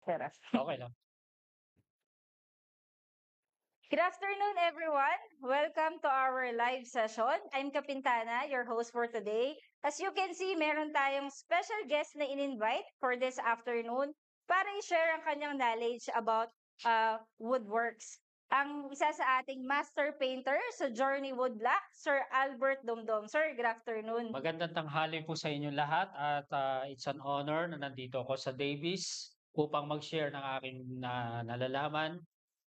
Tara. Okay lang. Good afternoon, everyone. Welcome to our live session. I'm Kapintana, your host for today. As you can see, meron tayong special guest na in-invite for this afternoon para i-share ang kanyang knowledge about woodworks. Ang isa sa ating master painter sa Journey Woodblock, Sir Albert Domdom. Sir, good afternoon. Magandang tanghali po sa inyo lahat at it's an honor na nandito ako sa Davis upang mag-share ng aking nalalaman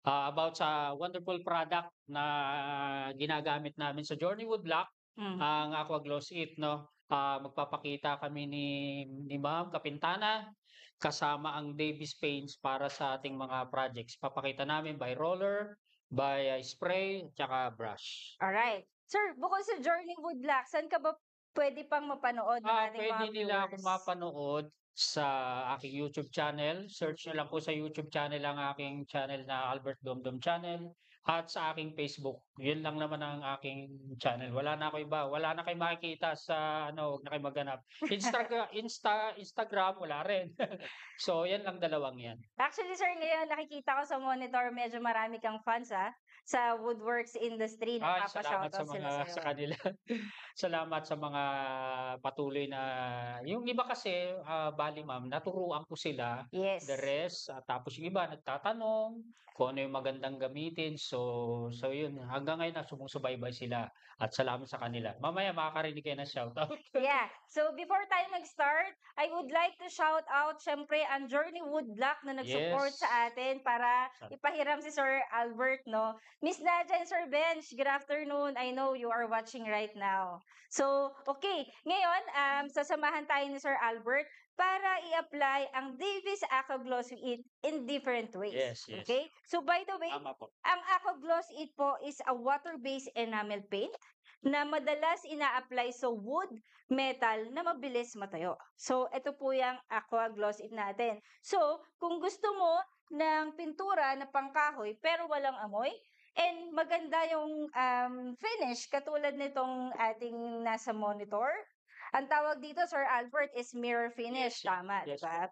about sa wonderful product na ginagamit namin sa Journey Woodblock, Mm. ang Aqua Gloss It, no? Magpapakita kami ni Ma'am Kapintana kasama ang Davis Paints para sa ating mga projects. Papakita namin by roller, by spray, tsaka brush. Alright. Sir, bukod sa Journey Woodblock, saan ka ba pwede pang mapanood ng ating Pwede mga nila akong viewers? mapanood sa aking YouTube channel. Search nyo lang po sa YouTube channel ang aking channel na Albert Domdom Channel at sa aking Facebook. Yun lang naman ang aking channel. Wala na ako iba. Wala na kayo makikita sa huwag na kayo maghanap. Instagram, wala rin. So, yan lang dalawang yan. Actually, sir, ngayon nakikita ko sa monitor, medyo marami kang fans, sa woodworks industry. Ay, salamat sa Nagpapa-shoutout sila mga sa'yo. sa kanila. Salamat sa mga patuloy na yung iba kasi, bale ma'am, naturuan ko sila, Yes. the rest, tapos yung iba nagtatanong kung ano yung magandang gamitin. So yun, hanggang ngayon na sumusubaybay sila at salamat sa kanila. Mamaya makakarinig kayo ng shoutout. Yeah. So, before tayo mag-start, I would like to shout out, syempre, ang Journey Woodblock na nag-support Yes. sa atin para ipahiram si Sir Albert, no? Miss Nadia and Sir Bench, good afternoon. I know you are watching right now. So, okay. Ngayon, sasamahan tayo ni Sir Albert para i-apply ang Davis Aqua Gloss It in different ways. Yes, yes. Okay? So, by the way, Tama po. ang Aqua Gloss It po is a water-based enamel paint na madalas ina-apply sa wood, metal na mabilis matayo. So, ito po yung Aqua Gloss It natin. So, kung gusto mo ng pintura na pangkahoy pero walang amoy, and maganda yung finish katulad nitong ating nasa monitor. Ang tawag dito, Sir Albert, is mirror finish. Yes, Tama, yes diba?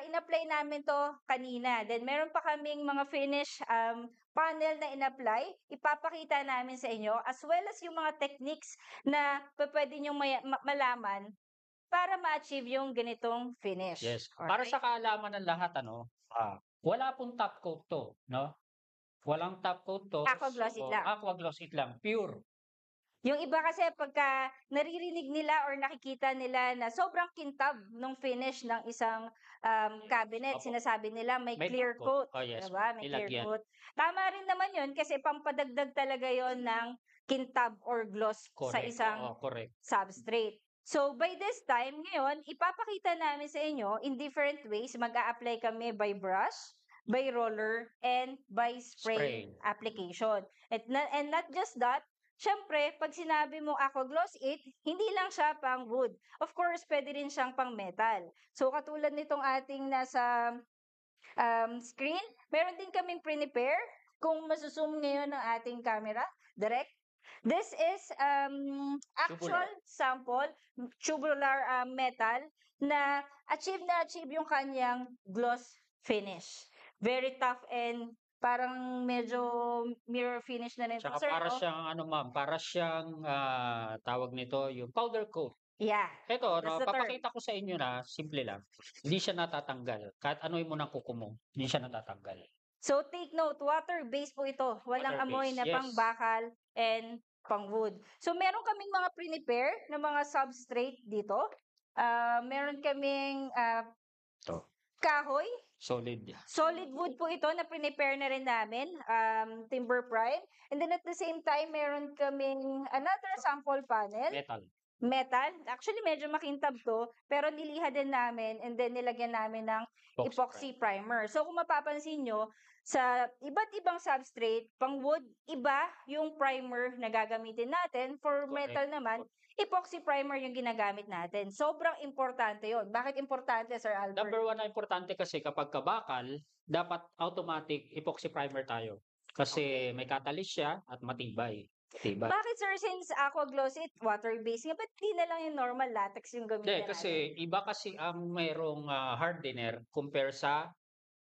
In-apply namin to kanina. Then, meron pa kaming mga finish panel na in-apply. Ipapakita namin sa inyo as well as yung mga techniques na pwede nyo malaman para ma-achieve yung ganitong finish. Yes. Para Okay? sa kaalaman ng lahat, wala pong top coat to, no? Walang top coat to. Aqua Gloss It lang. Aqua Gloss It lang, pure. Yung iba kasi pagka naririnig nila or nakikita nila na sobrang kintab ng finish ng isang cabinet, Opo. sinasabi nila may May clear top coat. coat. Oh, yes. Diba? May clear Nilagyan. coat. Tama rin naman yun kasi pampadagdag talaga yon ng kintab or gloss sa Correct. isang Correct. substrate. So, by this time, ngayon, ipapakita namin sa inyo in different ways. Mag-a-apply kami by brush, by roller, and by spray Spray. application. And not just that, syempre, pag sinabi mo Aqua Gloss It, hindi lang siya pang wood. Of course, pwede rin siyang pang metal. So, katulad nitong ating nasa screen, meron din kaming prepare. Kung masusum ngayon ng ating camera, direct. This is actual sample, tubular metal, na achieve yung kanyang gloss finish. Very tough and parang medyo mirror finish na rin to, Tsaka sir. para No? siyang ma'am, para siyang tawag nito, yung powder coat. Yeah. Ito, That's the term. papakita ko sa inyo na simple lang. Hindi siya natatanggal. Kahit ano'y mo ng kuko mo, hindi siya natatanggal. So take note, water-based po ito. Walang amoy Water-based, na yes. pang bakal and pang wood. So meron kaming mga prepare na mga substrate dito. Meron kaming Ito, kahoy. solid. Solid wood po ito na prepare na rin namin, timber prime. And then at the same time, meron kaming another sample panel. Metal. Actually, medyo makintab to, pero niliha din namin and then nilagyan namin ng epoxy primer. So, kung mapapansin nyo, sa iba't ibang substrate, pang wood, iba yung primer na gagamitin natin. For metal naman, epoxy primer yung ginagamit natin. Sobrang importante yon. Bakit importante, Sir Albert? Number one na importante kasi kapag kabakal, dapat automatic epoxy primer tayo. Kasi may catalyst siya at matibay. Bakit, sir, since Aqua Gloss It, water-based nga, ba't di na lang yung normal latex yung gamitin Hindi, kasi natin? iba kasi ang mayroong hardener compare sa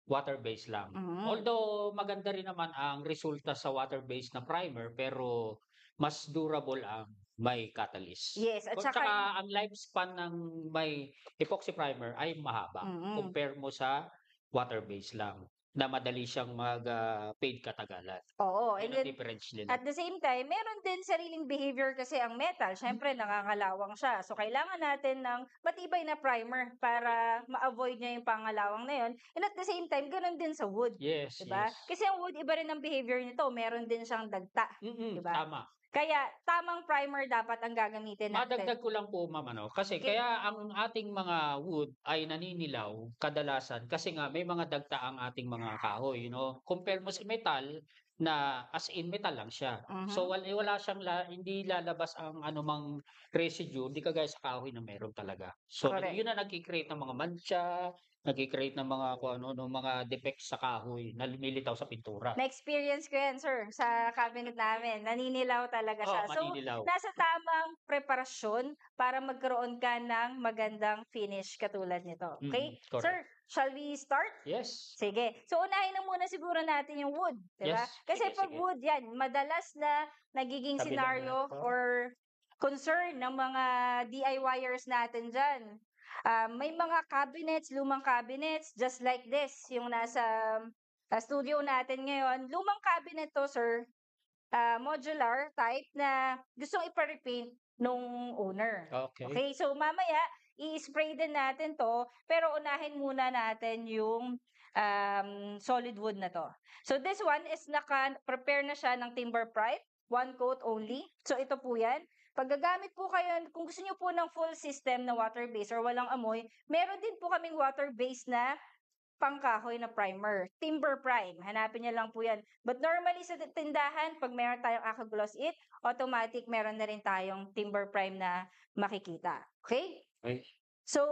water-based lang. Although maganda rin naman ang resulta sa water-based na primer, pero mas durable ang may catalyst. Yes, at saka Tsaka ang lifespan ng may epoxy primer ay mahaba compare mo sa water-based lang na madali siyang mag-fade katagalan. oo, and Yun ang then difference nila. at the same time, meron din sariling behavior kasi ang metal. Siyempre, nangangalawang siya. So, kailangan natin ng matibay na primer para ma-avoid niya yung pangalawang na yun. And at the same time, ganun din sa wood. Yes, Diba? yes. Kasi ang wood, iba rin ang behavior nito. Meron din siyang dagta. Diba? Tama. Kaya, tamang primer dapat ang gagamitin natin. Madagdag ko lang po, ma'am, kasi Okay. kaya ang ating mga wood ay naninilaw kadalasan kasi nga may mga dagta ang ating mga kahoy, Compare mo sa metal na as in metal lang siya. So wala siyang hindi lalabas ang anumang residue, hindi kagaya sa kahoy na meron talaga. So Correct. yun ang nagki-create ng mga mancha, nagki-create ng mga kung ano, mga defects sa kahoy na lumilitaw sa pintura. Na-experience ko yan, sir, sa cabinet namin. Naninilaw talaga siya. So, Maninilaw. nasa tamang preparasyon para magkaroon ka ng magandang finish katulad nito. Okay? Correct. Sir, shall we start? Yes. Sige. So, unahin na muna siguro natin yung wood. Diba? Yes. Kasi Sige, pag sige. wood, yan, madalas na nagiging Tabi lang scenario natin. or concern ng mga DIYers natin dyan. May mga cabinets, lumang cabinets, just like this, yung nasa studio natin ngayon. Lumang cabinet to, sir. Modular type na gustong ipa-repaint nung owner. Okay. Okay, so mamaya, i-spray din natin to, pero unahin muna natin yung solid wood na to. So this one is naka-prepare na siya ng timber prime, 1 coat only. So ito po yan. Pag gagamit po kayo, kung gusto nyo po ng full system na water-based or walang amoy, meron din po kaming water-based na pangkahoy na primer. Timber Prime. Hanapin niyo lang po yan. But normally sa tindahan, pag meron tayong Aqua Gloss It, automatic meron na rin tayong Timber Prime na makikita. Okay? Okay. So,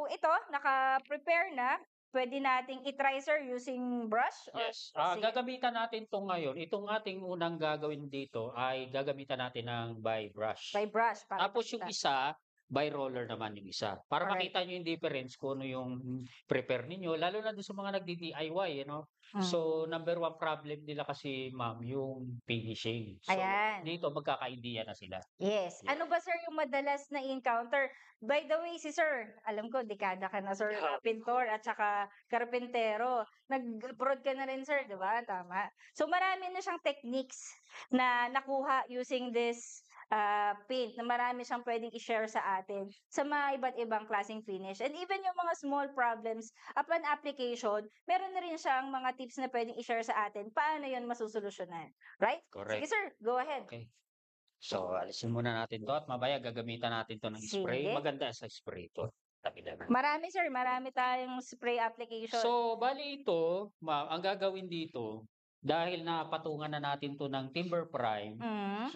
ito, naka-prepare na. Pwede nating i-try, sir, using brush? Or, Yes. sige. Gagamitan natin itong ngayon. Itong ating unang gagawin dito ay gagamitan natin ng by brush. By brush. Para Tapos yung isa, by roller naman yung isa. Para Correct. makita nyo yung difference kung ano yung prepare ninyo. Lalo na doon sa mga nagdi-DIY, So, number one problem nila kasi, ma'am, yung finishing. So, Ayan. dito magkakaindiyan na sila. Yes. Yeah. Ano ba, sir, yung madalas na encounter? By the way, si sir, alam ko, dekada ka na, sir, na pintor at saka karpentero. Nag-abroad ka na rin, sir, di ba? Tama. So, marami na siyang techniques na nakuha using this paint na marami siyang pwedeng i-share sa atin sa mga iba't ibang klaseng finish. And even yung mga small problems upon application, meron na rin siyang mga tips na pwedeng i-share sa atin paano yun masusolusyonan. Right? Correct. Sige, sir. Go ahead. Okay. So, alisin muna natin to at mabaya gagamitan natin to ng spray. Sige. Maganda sa spray to. Tabi na. Marami, sir. Marami tayong spray application. So, bali ito, ang gagawin dito, dahil napatungan na natin to ng timber prime,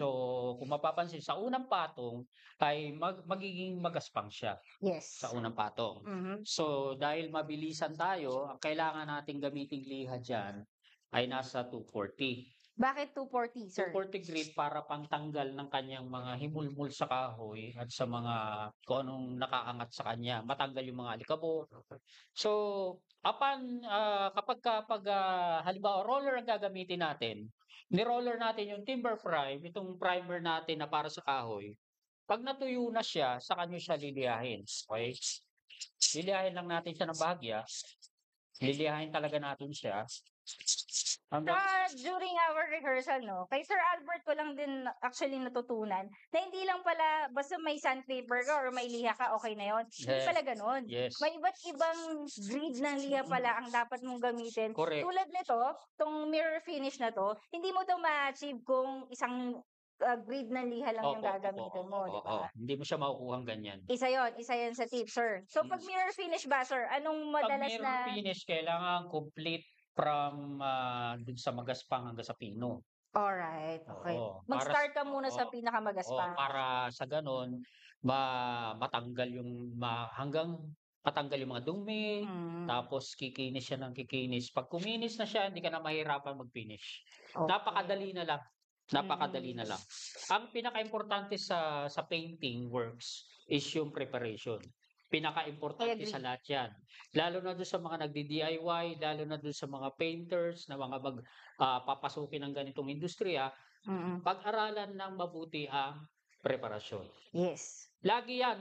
so kung mapapansin, sa unang patong ay magiging magaspang siya Yes. sa unang patong. So, dahil mabilisan tayo, ang kailangan nating gamiting liha dyan ay nasa 240. Bakit 240, sir? 240 grit para pangtanggal ng kanyang mga himulmul sa kahoy at sa mga kung anong nakaangat sa kanya, matanggal yung mga alikabok. So, kapag halimbawa roller ang gagamitin natin, ni-roller natin yung timber prime, itong primer natin na para sa kahoy. Pag natuyo na siya, saka nyo siya liliyahin. Okay? Liliyahin lang natin siya ng bahagya. Liliyahin talaga natin siya. During our rehearsal, kay Sir Albert ko lang din actually natutunan na hindi lang pala basta may sandpaper ka or may liha ka, okay na yon. Hindi Yes. pala ganun. Yes. May iba't ibang grade ng liha pala ang dapat mong gamitin. Correct. Tulad nito, tong mirror finish na to, hindi mo to ma-achieve kung isang grade ng liha lang yung gagamitin mo, di ba? Hindi mo siya makukuha ganyan. Isa yon sa tip, sir. So, pag mirror finish ba, sir, anong Pag madalas mirror finish, kailangan complete from dun sa magaspang hanggang sa pino. Alright, okay. Oo. Mag-start ka muna sa Oo, pinakamagaspang. para sa ganon, matanggal hanggang matanggal yung mga dumi, tapos kikinis siya ng kikinis. Pag kuminis na siya, hindi ka na mahirapan mag-finish. Okay. Napakadali na lang. Napakadali na lang. Ang pinaka-importante sa painting works is yung preparation. pinakaimportante agree. sa lahat yan. Lalo na doon sa mga nagdi-DIY, lalo na doon sa mga painters na mga papasukin ng ganitong industriya, Mm. pag-aralan ng mabuti ang preparasyon. Yes. Lagi yan,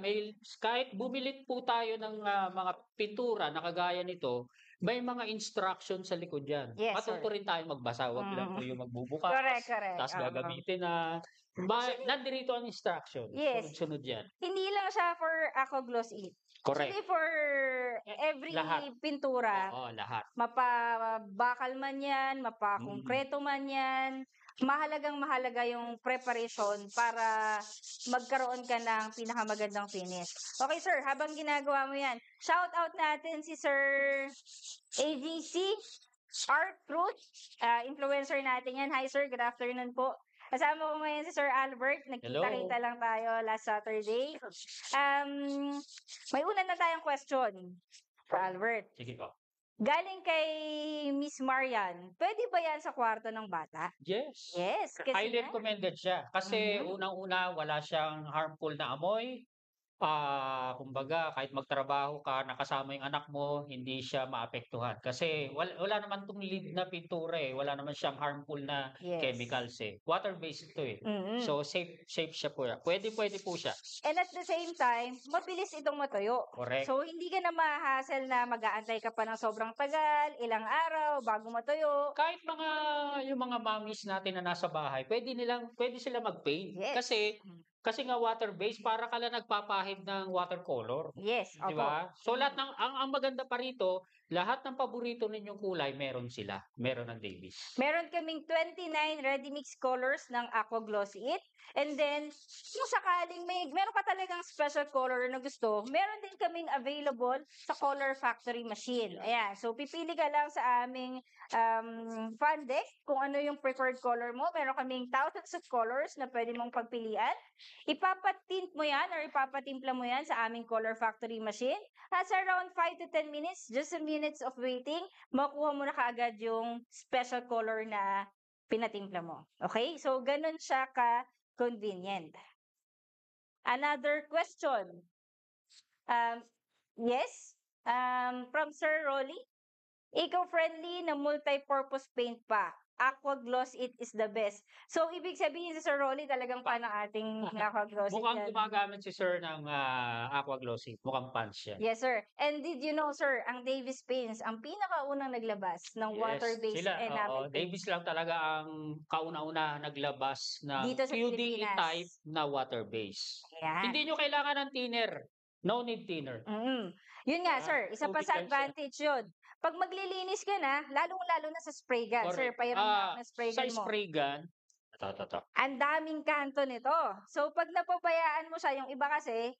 kahit bumili po tayo ng mga pintura na kagaya nito, may mga instruction sa likod yan. Yes, sir. Matuto rin tayo magbasa, wag lang po yung magbubukas, Correct, correct. tapos gagamitin na. Nandirito ang instruction. Yes. Sunod-sunod yan. Hindi lang siya for Aqua Gloss It. Correct. Actually, for every Lahat. pintura, Oo, lahat. mapabakal man yan, mapakongkreto man yan, mahalaga yung preparation para magkaroon ka ng pinakamagandang finish. Okay, sir, habang ginagawa mo yan, shout out natin si Sir AGC Art Truth, influencer natin yan. Hi, sir, good afternoon po. Kasama ko ngayon si Sir Albert. Nagkita-kita lang tayo last Saturday. May una na tayong question, Sir Albert. Sige po. Galing kay Miss Marian, pwede ba yan sa kwarto ng bata? Yes. Yes. Kasi Highly recommended siya. Kasi unang-una, wala siyang harmful na amoy. Kumbaga, kahit magtrabaho ka, nakasama yung anak mo, hindi siya maapektuhan. Kasi wala naman tong lead na pintura eh. Wala naman siyang harmful na chemicals eh. Water-based ito eh. So, safe siya po. Pwede po siya. And at the same time, mabilis itong matuyo. Correct. So, hindi ka na ma-hassle na mag-aantay ka pa ng sobrang tagal, ilang araw, bago matuyo. Kahit yung mga mommies natin na nasa bahay, pwede sila mag-paint. Yes. Kasi nga water-based, para ka lang nagpapahid ng watercolor. Yes, Di ba? So lahat ang maganda pa rito, lahat ng paborito ninyong kulay, meron sila. Meron ng Davis. Meron kaming 29 ready mix colors ng Aqua Glossy It. And then, kung sakaling meron ka talagang special color na gusto, meron din kaming available sa Color Factory machine. Ayan. So, pipili ka lang sa aming fan deck kung ano yung preferred color mo. Meron kaming thousands of colors na pwede mong pagpilian. Ipapatint mo yan or ipapatimpla mo yan sa aming Color Factory machine. Has around 5 to 10 minutes, just a minutes of waiting, makuha mo na kaagad yung special color na pinatimpla mo. Okay? So, ganun siya ka-convenient. Another question. Yes? From Sir Rolly. Eco-friendly na multi-purpose paint pa. Aqua Gloss It is the best. So, ibig sabihin si Sir Rolly talagang fan ng ating Aqua Gloss It. Mukhang gumagamit si Sir ng Aqua Glossy. Mukhang fans siya. Yes, sir. And did you know, sir, ang Davis Paints, ang pinakaunang naglabas ng water-based enamel paint. Davis lang talaga ang kauna-una naglabas ng Dito sa QDE Pilipinas. type na water-based. Ayan. Hindi nyo kailangan ng thinner. No need thinner. Yun nga, sir. Isa pa tubig sa lang siya. advantage yun. Pag maglilinis ka na, lalong-lalo na sa spray gun. Sir, Correct. pahiram na ng spray Sa gun mo. spray gun, ito. Ang daming kanto nito. So, pag napabayaan mo siya, yung iba kasi,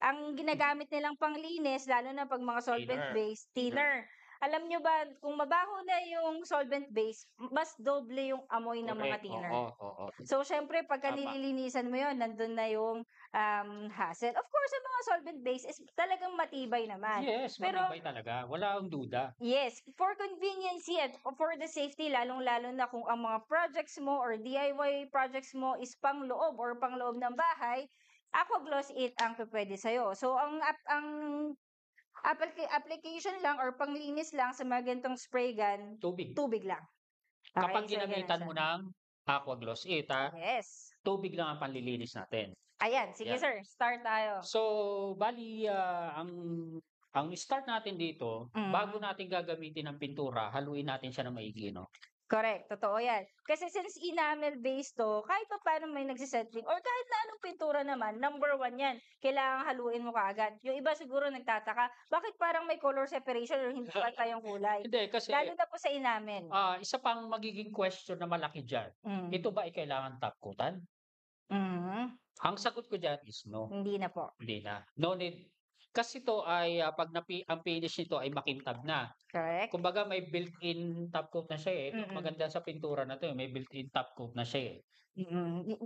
ang ginagamit nilang panglinis, lalo na pag mga solvent-based, thinner. Alam nyo ba, kung mabaho na yung solvent-based, mas doble yung amoy ng mga thinner. Oo. So, syempre, pagka Tama. nililinisan mo yun, nandun na yung hassle. Of course, ang mga solvent-based is talagang matibay naman. Yes, Pero- matibay talaga. Wala akong duda. Yes, for conveniency at for the safety, lalong-lalo na kung ang mga projects mo or DIY projects mo is pang-loob or pang-loob ng bahay, Aqua Gloss It ang pwede sa'yo. So, ang application lang or panglinis lang sa mga ganitong spray gun, tubig lang. Okay, Kapag so ginamitan ganun mo siya. ng Aqua Gloss It, Yes. tubig lang ang panlilinis natin. Ayan, sige Yan. sir, start tayo. So, bali, ang start natin dito, bago natin gagamitin ang pintura, haluin natin siya ng maigi, no? Correct, totoo yan. Kasi since enamel-based to, kahit pa paano may nagsisetting, or kahit na anong pintura naman, number 1 yan, kailangan haluin mo kaagad. Yung iba siguro nagtataka, bakit parang may color separation or hindi pantay yung kulay? Hindi, kasi Lalo na po sa enamel. isa pang magiging question na malaki dyan. Ito ba ay kailangan top coatan? Ang sagot ko dyan is no. Hindi na po. Hindi na. No need. Kasi ito ay, pag ang finish nito ay makintab na. Correct. Kumbaga may built-in top coat na siya eh. Ito maganda sa pintura na to, may built-in top coat na siya eh.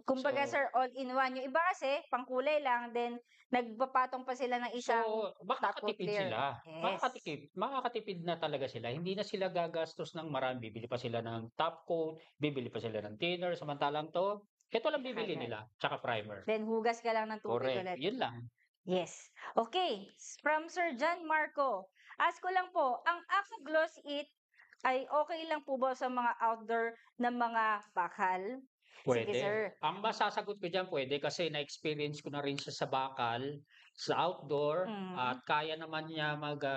Kumbaga So- sir, all-in-one. Yung iba kasi, pangkulay lang, then nagpapatong pa sila ng isang So, makakatipid layer. sila. Yes. Makakatipid na talaga sila. Hindi na sila gagastos ng marami. Bibili pa sila ng top coat, bibili pa sila ng thinner. Samantalang to, ito lang bibili Correct. nila. Tsaka primer. Then hugas ka lang ng tubig Correct. ulit. Yun lang. Yes. Okay, from Sir John Marco. Ask ko lang po, ang Aqua Gloss It ay okay lang po ba sa mga outdoor na mga bakal? Sige, Pwede. sir. Ang masasagot ko diyan pwede kasi na-experience ko na rin siya sa bakal, sa outdoor Mm, at kaya naman niya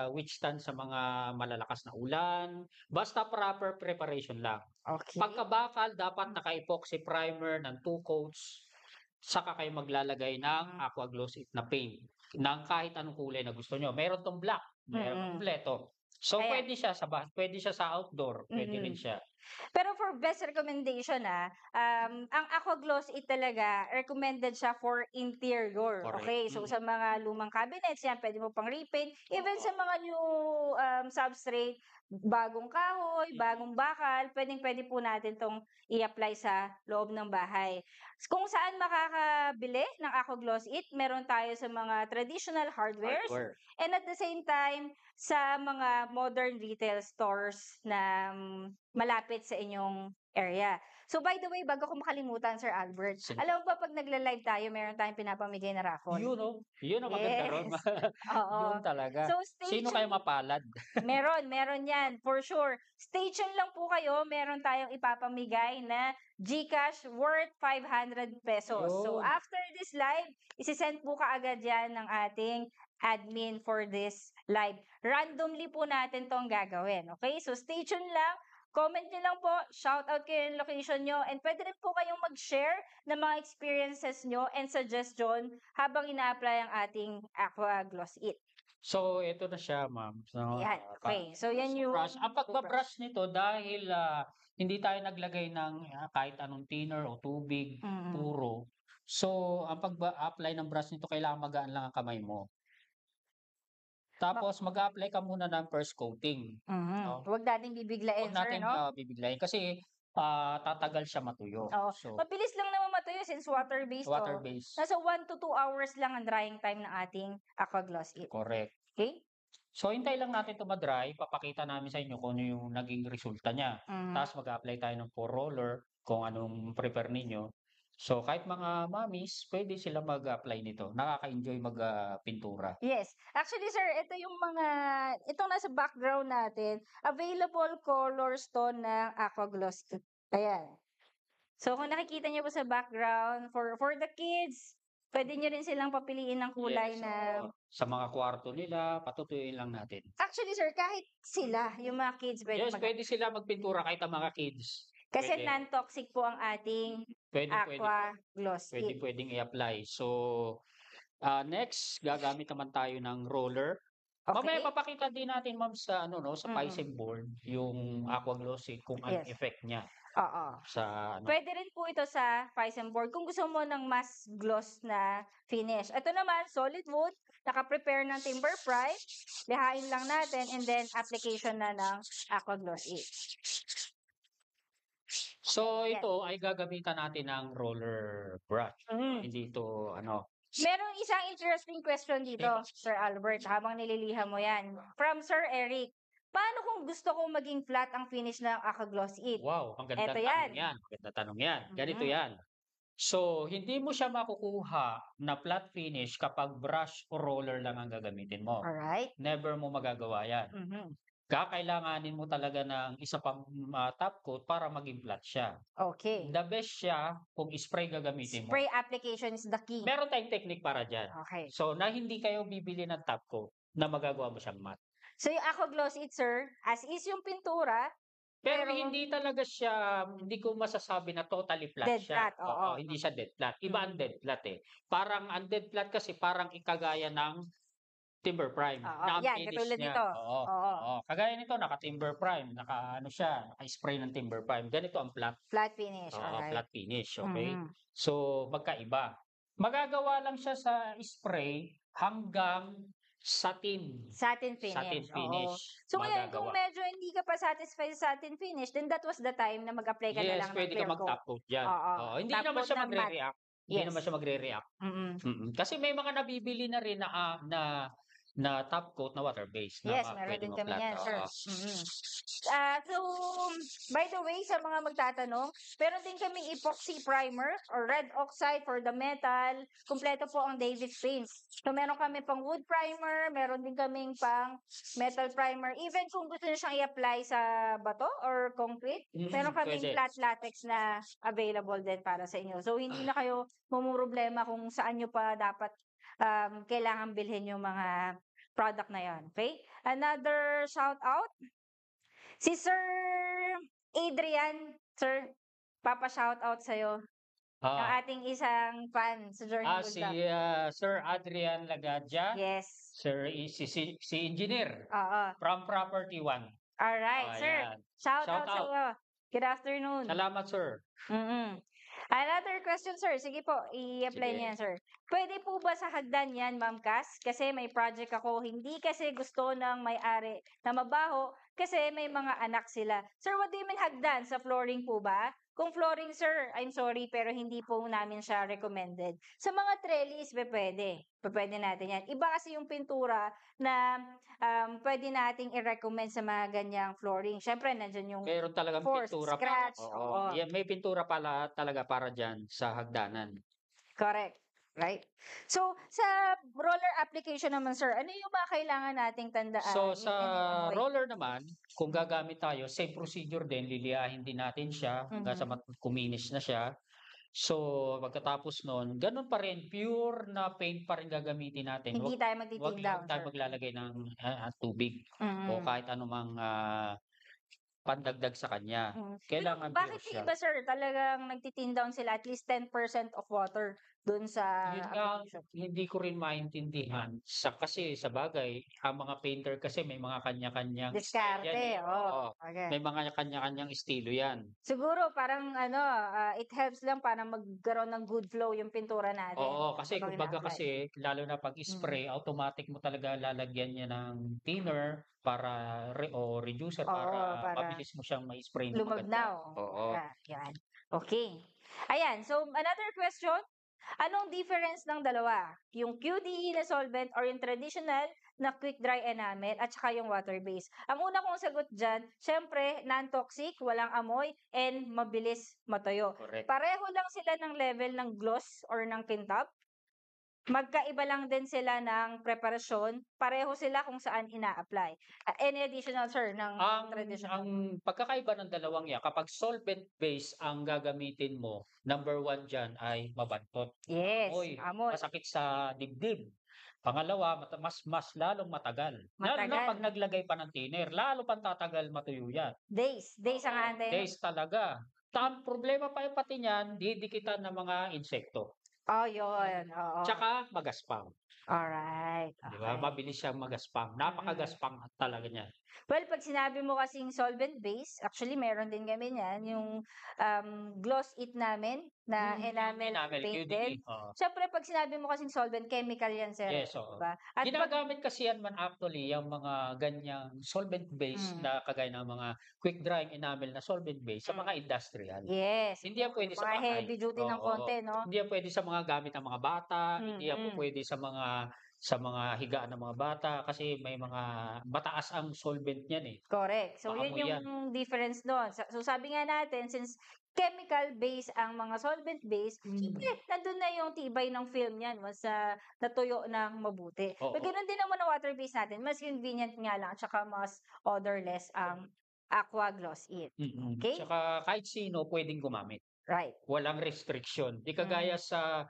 withstand sa mga malalakas na ulan, basta proper preparation lang. okay. Pagka-bakal dapat naka-epoxy primer ng 2 coats, saka kayo maglalagay ng Mm, Aqua Gloss It na paint ng kahit anong kulay na gusto niyo. Meron 'tong black, meron mm. kumpleto. So Ayan. pwede siya sa outdoor, pwede rin Mm. siya. Pero for best recommendation, ang Aqua Gloss It talaga recommended siya for interior, Correct. okay? So, sa mga lumang cabinets, yan, pwede mo pang repaint. Even Oo. sa mga new substrate, bagong kahoy, bagong bakal, pwedeng-pwede po natin 'tong i-apply sa loob ng bahay. Kung saan makakabili ng Aqua Gloss It, meron tayo sa mga traditional hardwares Hardware. and at the same time, sa mga modern retail stores na malapit sa inyong area. So by the way, bago ko makalimutan, Sir Albert, Sige po. alam mo ba pag nagla-live tayo, meron tayong pinapamigay na raffle? Yun, oh, yun ang maganda ron. Yes. Oo. Yun talaga. So stay Sino kaya tuned. mapalad? Meron yan, for sure. Stay tuned lang po kayo, meron tayong ipapamigay na GCash worth 500 pesos. So Yun. after this live, isisend po kaagad yan ng ating admin for this live. Randomly po natin tong gagawin. Okay? So stay tuned lang. Comment nyo lang po, shout out kayo yung location nyo, and pwede rin po kayong mag-share ng mga experiences nyo and suggestion habang ina-apply ang ating Aqua Gloss It. So ito na siya, ma'am. So, Ayan, okay. So yan yung brush. Ang toothbrush. pagba-brush nito dahil hindi tayo naglagay ng kahit anong thinner o tubig, Mm. puro. So, ang pag-apply ng brush nito kailangan magaan lang ang kamay mo. Ma Tapos mag-a-apply ka muna ng first coating, no? Huwag nating bibiglain, Huwag sir, nating 'no? bibiglayin kasi tatagal siya matuyo. Oo. So, Mabilis lang naman matuyo since water-based 'to. water-based, Nasa 1 to 2 hours lang ang drying time ng ating Aqua Gloss It. correct. Okay? So, hintay lang natin 'to ma-dry, papakita namin sa inyo kung ano yung naging resulta niya. Mhm. Tapos mag-a-apply tayo ng 4 roller kung anong prefer ninyo. So, kahit mga mommies, pwede sila mag-apply nito. Nakaka-enjoy pintura. Yes. Actually, sir, itong nasa background natin, available colors 'to ng Aqua Gloss It. Ayan. So, kung nakikita niyo po sa background, for the kids, puwede niyo rin silang papiliin ng kulay Yes, na oo. Sa mga kwarto nila, patutuyuin lang natin. actually, sir, kahit sila, yung mga kids puwedeng Yes, pwede sila magpintura kahit ang mga kids. kasi Pwede. non-toxic po ang ating Pwede po. Aqua Gloss It. Pwedeng i-apply. So, next gagamit naman tayo ng roller. Mamaya Okay? papakita din natin ma'am sa ano 'no, sa Mm. Pisces board yung Aqua Glossy kung anong Yes. effect niya Oo. sa ano. Puwede rin po ito sa Phison board kung gusto mo ng mas gloss na finish. Ito naman, solid wood, naka-prepare ng timber prime, lihain lang natin and then application na ng Aqua Gloss It. So, Yan. ito ay gagamitan natin ng roller brush. Mm. Hindi ito ano. Meron isang interesting question dito, Sir Albert, habang nililiha mo yan. From Sir Eric. Paano kung gusto kong maging flat ang finish ng Aqua Gloss It? Wow, ang gandang Eto tanong yan. yan. Magandang tanong yan. Ganito Mhm. yan. So, hindi mo siya makukuha na flat finish kapag brush o roller lang ang gagamitin mo. Alright. Never mo magagawa yan. Mhm. Kakailanganin mo talaga ng isa pang top coat para maging flat siya. Okay. The best siya kung spray gagamitin mo. Spray application is the key. Meron tayong technique para dyan. Okay. So, na hindi kayo bibili ng top coat na magagawa mo siyang matte. So, yung Aqua Gloss It, sir, as is yung pintura, Pero pero hindi talaga siya, hindi ko masasabi na totally flat dead siya. flat, oo. Hindi siya dead flat. Iba ang dead flat eh. Parang ang dead flat kasi parang ikagaya ng timber prime. Oo, Na ang yan, finish katulad niya. nito. Oo. Oo. Oo. Kagaya nito, naka-timber prime. Naka-ano siya, naka-spray ng timber prime. Ganito ang flat. Flat finish, Oo, alright. flat finish. Okay? Mhm. So, magkaiba. Magagawa lang siya sa spray hanggang satin. Satin finish. Satin Oo. finish. So, ngayon, kung Magagawa. medyo hindi ka pa satisfied sa satin finish, then that was the time na mag-apply ka na Yes, lang ng pwede ka clear coat. mag-top coat dyan. Oo. Oo, hindi Top naman coat siya na matte. magre-react. Hindi Yes. naman siya magre-react. Mm-mm. Kasi may mga nabibili na rin na na top coat na water-based na Yes, meron pwede din mo kami flat. yan, sir. Oo. So, by the way, sa mga magtatanong, meron din kaming epoxy primer or red oxide for the metal. Kumpleto po ang Davis paints. So, meron kami pang wood primer, meron din kaming pang metal primer. Even kung gusto nyo siyang i-apply sa bato or concrete, meron kaming Pwede. flat latex na available din para sa inyo. So, hindi na kayo mumroblema kung saan nyo pa dapat kailangan bilhin yung mga product na yon. Okay? Another shout out, si Sir Adrian. Sir, papa-shout out sa'yo. Ang Ah, ating isang fan sa Journey Good si Luck. Sir Adrian Lagadja, Yes. si Engineer Oo. from Property One. Alright, sir. Ayan. Shout Shout out out. sa'yo. Good afternoon. Salamat, sir. Another question, sir. Sige po, i-apply Sige. niyo yan, sir. Pwede po ba sa hagdan yan, Ma'am Cass? Kasi may project ako, hindi kasi gusto ng may-ari na mabaho kasi may mga anak sila. Sir, what do you mean hagdan? Sa flooring po ba? Kung flooring, sir, I'm sorry, pero hindi po namin siya recommended. Sa mga trellis, pwede. Pwede natin yan. Iba kasi yung pintura na pwede nating i-recommend sa mga ganyang flooring. Siyempre, nandyan yung Meron talagang forced pintura scratch. Oo. Yeah, may pintura pala talaga para dyan sa hagdanan. Correct. Right? So, sa roller application naman, sir, ano yung mga kailangan nating tandaan? So, sa i-avoid? roller naman, kung gagamit tayo, same procedure din, liliyahin din natin siya hanggang sa kuminis na siya. So, pagkatapos nun, ganun pa rin, pure na paint pa rin gagamitin natin. Hindi tayo Huwag magtitim lang down, tayo sir. maglalagay ng tubig o kahit anumang pandagdag sa kanya. Kailangan Bakit pure yung siya. iba, sir, talagang nagtitin down sila at least 10% of water dun sa Yun nga, application? hindi ko rin maintindihan. Kasi sa bagay, ang mga painter kasi may mga kanya-kanyang style yan Diskarte, Oo. okay. May mga kanya-kanyang estilo yan. Siguro parang it helps lang para magkaroon ng good flow yung pintura natin. Oo, kasi habang kumbaga ina-apply. kasi, lalo na pag-spray, automatic mo talaga lalagyan niya ng thinner para o reducer para mabilis mo siyang ma-spray ng maganda. lumabnaw. Oo. Yan. Okay. Ayan. So, another question. Anong difference ng dalawa? Yung QDE na solvent or yung traditional na quick dry enamel at saka yung water-based? Ang una kong sagot dyan, syempre, non-toxic, walang amoy, and mabilis matuyo. Correct. Pareho lang sila ng level ng gloss or ng kintab. Magkaiba lang din sila ng preparasyon. Pareho sila kung saan ina-apply. Any additional, sir, ng traditional? Ang pagkakaiba ng dalawang yan, kapag solvent-based ang gagamitin mo, number one dyan ay mabantot. Yes, Amoy. Masakit sa dibdib. Pangalawa, mas lalong matagal. Lalo na Matagal. pag naglagay pa ng thinner, lalo pang tatagal matuyo yan. Days ang aantayin. Days talaga. Problema pa yung pati niyan, didikitan ng mga insekto. Yun. Oo. Tsaka magaspang. Alright. Di ba? Okay. Mabilis siyang magaspang. Napakagaspang talaga niya. Well, pag sinabi mo kasing solvent base, actually meron din kami niyan, yung gloss it namin na enamel painted. QDE. Oo. Siyempre, pag sinabi mo kasing solvent, chemical yan, sir. Yes, oo. Diba? At Ginagamit kasi yan man actually yung mga ganyang solvent-based na kagaya ng mga quick drying enamel na solvent-based sa mga industrial. yes, Hindi yan pwede sa mga bahay. heavy duty ng Oo. konti, no? Hindi yan pwede sa mga gamit ng mga bata, hindi yan po pwede sa mga higaan ng mga bata kasi may mga mataas ang solvent niyan eh. Correct. So, yun Maamoy yung difference doon. So, sabi nga natin, since chemical base ang mga solvent base, siyempre, nandun na yung tibay ng film niyan once natuyo ng mabuti. Oo. But ganun din naman ang water base natin. Mas convenient nga lang, tsaka mas odorless ang Aqua Gloss It. Okay? Tsaka kahit sino pwedeng gumamit. Right. Walang restriction. Di kagaya sa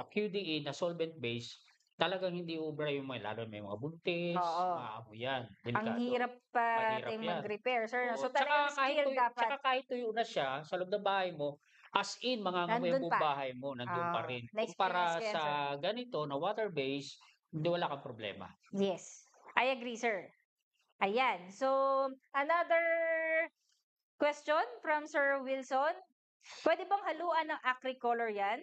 QDE na solvent base, talagang hindi ubra yung lalo may mga buntis, maamoy yan. Ang hirap pa Mahirap yan. mag-repair, sir. Oo. So, talagang skill dapat. Tsaka kahit tuyo na siya sa loob ng bahay mo, as in, mangangamoy ang Nandun buong pa. bahay mo, nandun pa rin. Na-experience Kumpara ko yan, sa sir. ganito na water-based, hindi wala kang problema. Yes. I agree, sir. Ayan. So, another question from Sir Wilson. Pwede bang haluan ng acrylic color yan?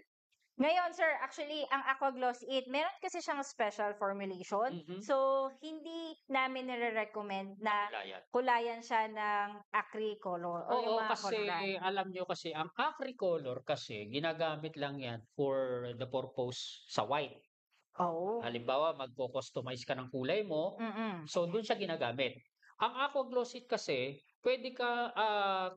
Ngayon, sir, actually, ang Aqua Gloss It, meron kasi siyang special formulation. So, hindi namin nire-recommend na kulayan siya ng acrylic color o yung Oo, mga kasi coloran. alam nyo kasi, ang acrylic color kasi, ginagamit lang yan for the purpose sa white. Oo. Halimbawa, magko-customize ka ng kulay mo, Mm. so do'n siya ginagamit. Ang Aqua Gloss It kasi puwede ka,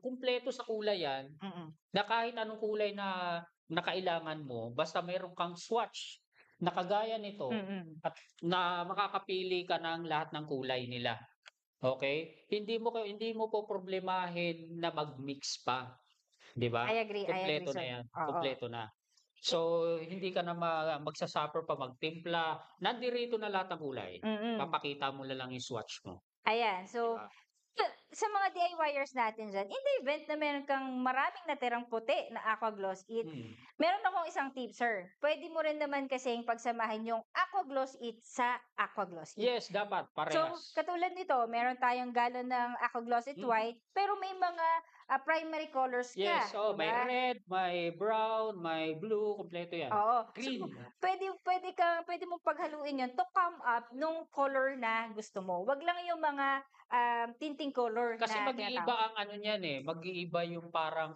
kumpleto sa kulay 'yan, Mm. na kahit anong kulay na kailangan mo basta meron kang swatch na kagaya nito Mm. at na makakapili ka ng lahat ng kulay nila, okey? Hindi mo poproblemahin na mag-mix pa, 'di ba? I agree, Kumpleto na sir. 'yan, Oo. kumpleto na. So, hindi ka na magsa-suffer pa magtimpla, nandirito na lahat ng kulay, Mm. papakita mo na lang yung swatch mo, Ayan, 'di so ba? sa mga DIYers natin diyan, in the event na meron kang maraming natirang puti na Aqua Gloss It, Mm. meron akong isang tip, sir. Puwede mo rin naman kasing pagsamahin yung Aqua Gloss It sa Aqua Gloss It. Yes, dapat So, parehas. katulad nito, meron tayong galon ng Aqua Gloss It Mm. White, pero may mga, primary colors Yes, ka, 'di may ba? red, may brown, may blue, kumpleto 'yan. Oo. So, Green. puwede mong paghaluin 'yun to come up nung color na gusto mo. 'Wag lang yung mga, tinting color Kasi na mag-iiba tinatawag. ang ano niyan, mag-iiba yung parang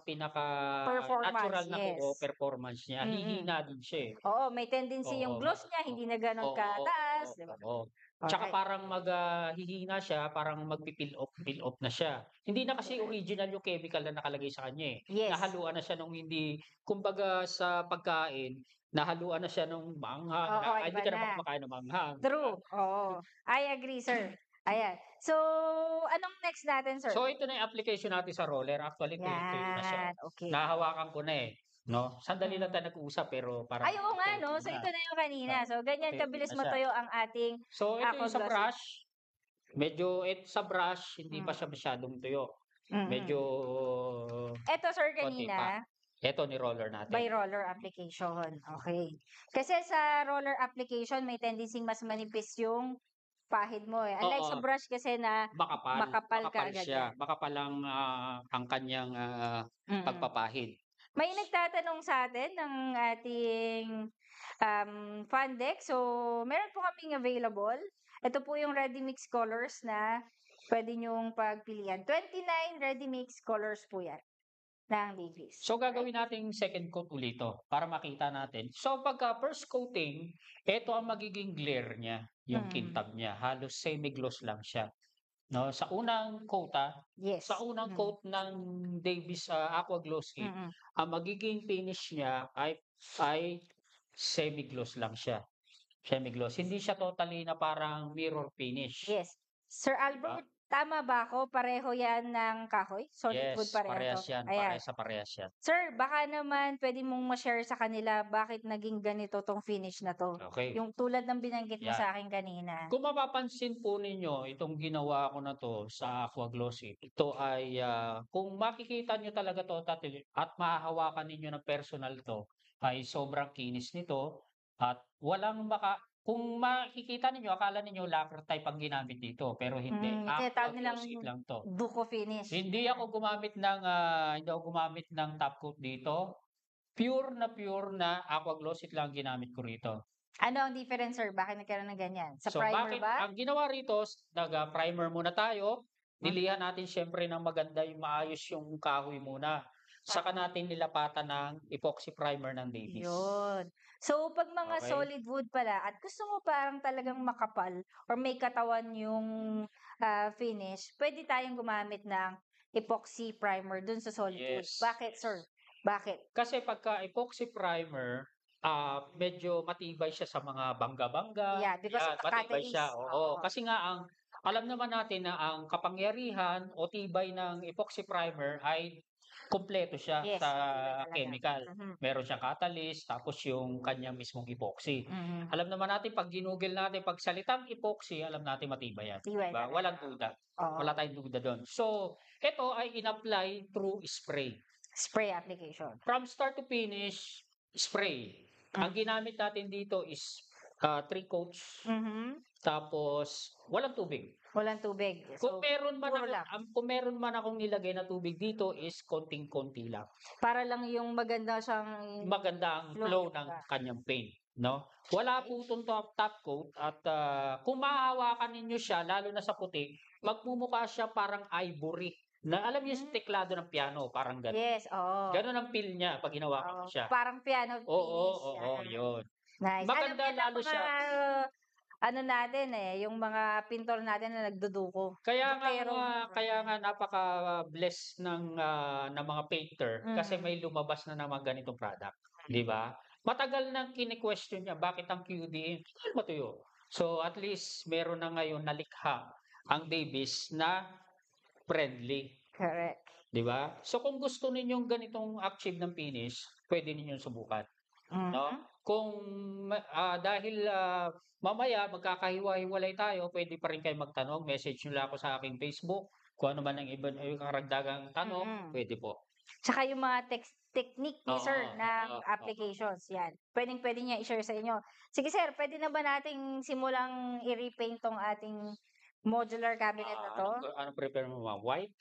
Performance, pinaka-natural na yes. performance niya, Mm. hihina din siya, eh. Oo, may tendency yung Oo, gloss niya hindi na gano'n oo, kataas, 'di ba? oo. Tsaka Okey. parang hihina siya, parang peel off na siya. Hindi na kasi original yung chemical na nakalagay sa kanya, eh. Yes. Nahaluan na siya nung hindi kumbaga sa pagkain, nahaluan na siya nung maanghang Oo, na hindi iba ka na. naman kumakain ng maanghang, 'di ba? True, oo. I agree, sir. Ayan. So, anong next natin, sir? So, ito na yung application natin sa roller. Actually, tuyo-tuyo na siya. 'Yan, okey. Nahahawakan ko na, eh, 'no? Sandali lang Mm. tayo nag-uusap pero Ay, parang oo nga 'no. tuyo-tuyo So, na. ito na yung kanina. So, ganyan Tuyo-tuyo kabilis na siya. matuyo ang ating So, ito Aqua yung sa Gloss It. brush, medyo sa brush hindi pa Hmm. siya masyadong tuyo. Medyo Mm. Eto, sir, konti pa. kanina Eto ni-roller natin. by roller application, okey. Kasi sa roller application may tendency mas manipis yung pahid mo, eh. Unlike sa Oo, brush kasi na makapal. makapal Makapal kaagad siya. 'yan. Makapal ang kaniyang, Mm. pagpapahid. May nagtatanong sa'tin ng ating, fan deck. So, meron po kaming available. Ito po yung ready mix colors na puwede niyong pagpilian. 29 ready mix colors po 'yan ng Davies. So, gagawin nating second coat uli 'to para makita natin. So, pagka first coating, eto ang magiging glare niya, yung Mm. kintab niya. Halos semi-gloss lang siya, 'no? Sa unang coat, sa Yes. unang coat ng Davies, Aqua Gloss It, Mm. ang magiging finish niya ay semi-gloss lang siya, semi-gloss. Hindi siya totally na parang mirror finish, Yes. Sir 'di ba? Albert, tama ba ako? Pareho 'yan ng kahoy? Solid wood Yes, pareho 'to? parehas 'yan, Ayan. parehas 'yan. Sir, baka naman puwede mong ma-share sa kanila bakit naging ganito 'tong finish na 'to? Okey, Yung tulad ng binanggit mo 'yan. sa akin kanina. Kung mapapansin po ninyo itong ginawa ko na 'to sa Aqua Glossy, ito ay, kung makikita niyo talaga 'to at mahahawakan ninyo ng personal 'to, ay sobrang kinis nito at walang kung makikita ninyo akala ninyo lacquer type ang ginamit dito, pero hindi, Yung tinatawag Aqua nilang Glossy lang 'to. Duco finish. Hindi ako gumamit ng top coat dito, pure na Aqua Glossy lang ang ginamit ko rito. Ano ang difference, sir? Bakit nagkaroon ng ganyan? Sa So, primer bakit ba? ang ginawa rito primer muna tayo, Hmm, nilihan natin siyempre ng maganda yung maayos yung kahoy muna. Saka natin nilapatan ng epoxy primer ng Davies. yun. So, 'pag mga Okey? solid wood pala at gusto mo parang talagang makapal or may katawan yung, finish, puwede tayong gumamit ng epoxy primer dun sa solid wood. Yes, Bakit, yes. sir? Bakit? Kasi pagka epoxy primer, medyo matibay siya sa mga bangga-bangga, Yeah, because of 'yan, the matibay siya, catalyst. oo. Oo. Kasi nga alam naman natin na ang kapangyarihan o tibay ng epoxy primer ay kumpleto siya Yes, sa matibay talaga. chemical. Mhm. Meron siyang catalyst, tapos yung kanyang mismong epoxy. Mhm. Alam naman natin 'pag ginugol natin, 'pag salitang epoxy, alam natin matibay yan, 'di Tibay ba? talaga. Walang duda, Oo. wala tayong duda dun. So, ito ay in-apply through spray. Spray application. From start to finish, spray. Ang Mm. ginamit natin dito is, 3 coats, Mhm. tapos walang tubig. Walang tubig. Kung So, meron man puro lang. kung meron man akong nilagay na tubig dito is konting-konti lang. Para lang yung maganda siyang Maganda ang flow, flow di ng ba? kanyang paint, 'no? Wala po itong top coat at, kung mahahawakan ninyo siya lalo na sa puti, magmumukha siya parang ivory, na alam niyo sa Hmm. teklado ng piano, parang gano'n. Yes, oo. Gano'n ang feel niya 'pag hinawakan Oo, mo siya. parang piano Oo, finish, oo, yan. yun. Nice. Alam Maganda yan ng lalo mga siya. ano natin yung mga pintor natin na nagduduko. Dukero. Kaya nga napaka-bless ng mga painter kasi Mm. may lumabas na naman ganitong product, 'di ba? Matagal nang kini-question niya bakit ang QDM tagal matuyo. So at least meron na ngayon nalikha ang Davis na friendly, Correct. 'di ba? So kung gusto ninyong ganitong achieve ng finish, pwede ninyong subukan. No? Mhm. Kung dahil mamaya magkakahiwa-hiwalay tayo, pwede pa rin kayo magtanong, message niyo lang ako sa aking Facebook. Kung ano man ang iba yung karagdagang tanong, Mm. pwede po. Tsaka yung mga technique ni sir Oo, ng oo. applications, yan. Pwedeng-pwede niya i-share sa inyo. Sige sir, pwede na ba nating simulang i-repaint tong ating modular cabinet na 'to? Anong prefer mo, ma'am? White?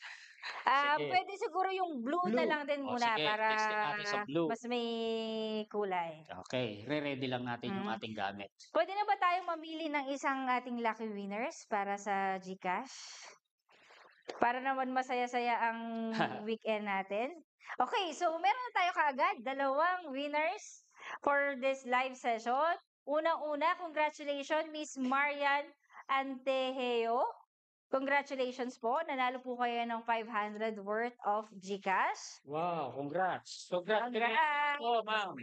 Sige, Pwede siguro yung blue na blue. lang din O muna sige, para testing natin sa blue. mas may kulay. Okay, re-ready lang natin yung Mm. ating gamit. Pwede na ba tayong mamili ng isang ating lucky winners para sa GCash? Para naman masaya-saya ang weekend natin. Okay, so meron na tayo kaagad dalawang winners for this live session. Unang-una, congratulations Miss Marian Anteheo. Congratulations po. Nanalo po kayo ng 500 worth of GCash. Wow, congrats. Congratulations Congrats! po, ma'am.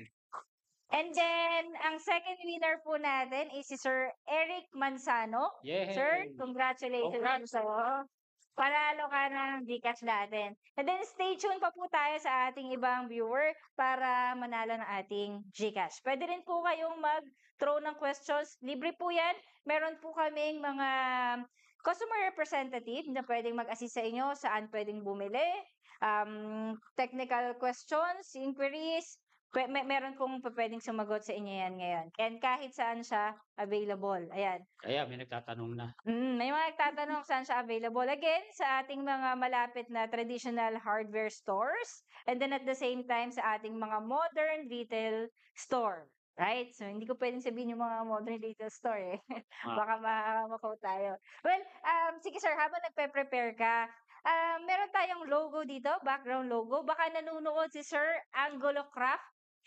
And then, ang second winner po natin is si Sir Eric Manzano. Yay! Sir, congratulations Congrats! sa'yo. Panalo ka ng GCash natin. And then, stay tuned pa po tayo sa ating ibang viewer para manalo ng ating GCash. Pwede rin po kayong mag-throw ng questions. Libre po yan. Meron po kaming mga customer representative na pwedeng mag-assist sa inyo saan pwedeng bumili. Technical questions, inquiries, meron pong pwedeng sumagot sa inyo yan ngayon. And kahit saan siya available. Ayan. Kaya may nagtatanong na. May mga nagtatanong saan siya available. Again, sa ating mga malapit na traditional hardware stores. And then at the same time, sa ating mga modern retail store. Right? So, hindi ko pwedeng sabihin yung mga modern retail store Baka makaw tayo. Well, sige sir, habang nagpe-prepare ka, meron tayong logo dito, background logo. Baka nanonood si Sir Angulo Craft.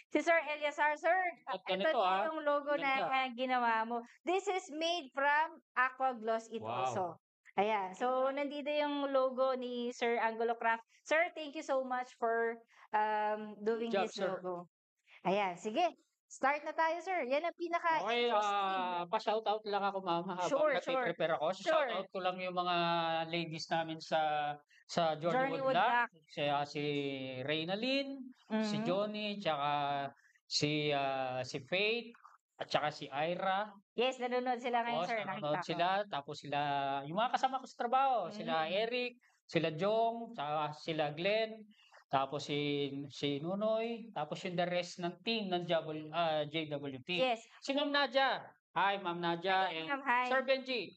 Si Sir Eliasar, sir, ito yung logo na ginawa mo. This is made from Aqua Gloss It Wow. also. Ayan. So, nandito yung logo ni Sir Angulo Craft. Sir, thank you so much for doing Good job, this sir. logo. Ayan. Sige. Start na tayo, sir. Yan ang Okay, pinaka-interesting. pa-shoutout lang ako, ma'am, habang Sure. nagpe-prepare ako. Sure. Shoutout ko lang yung mga ladies namin sa Journey Journey Wood Wood Black. Black. Si Reynalyn, si Mhm. Johnny, tsaka si Faith, at tsaka si Ira. Yes, nanonood sila ngayon, Oo, sir. nanonood Nakita ko. sila. Tapos yung mga kasama ko sa trabaho, sila Mm. Eric, sila Jong, tsaka sila Glenn, tapos si Nunoy, tapos yung the rest ng team ng JWT. Yes. Si Ma'am Nadia. Hi, Ma'am Nadia. Hi, And ma'am. Hi. Sir Benji.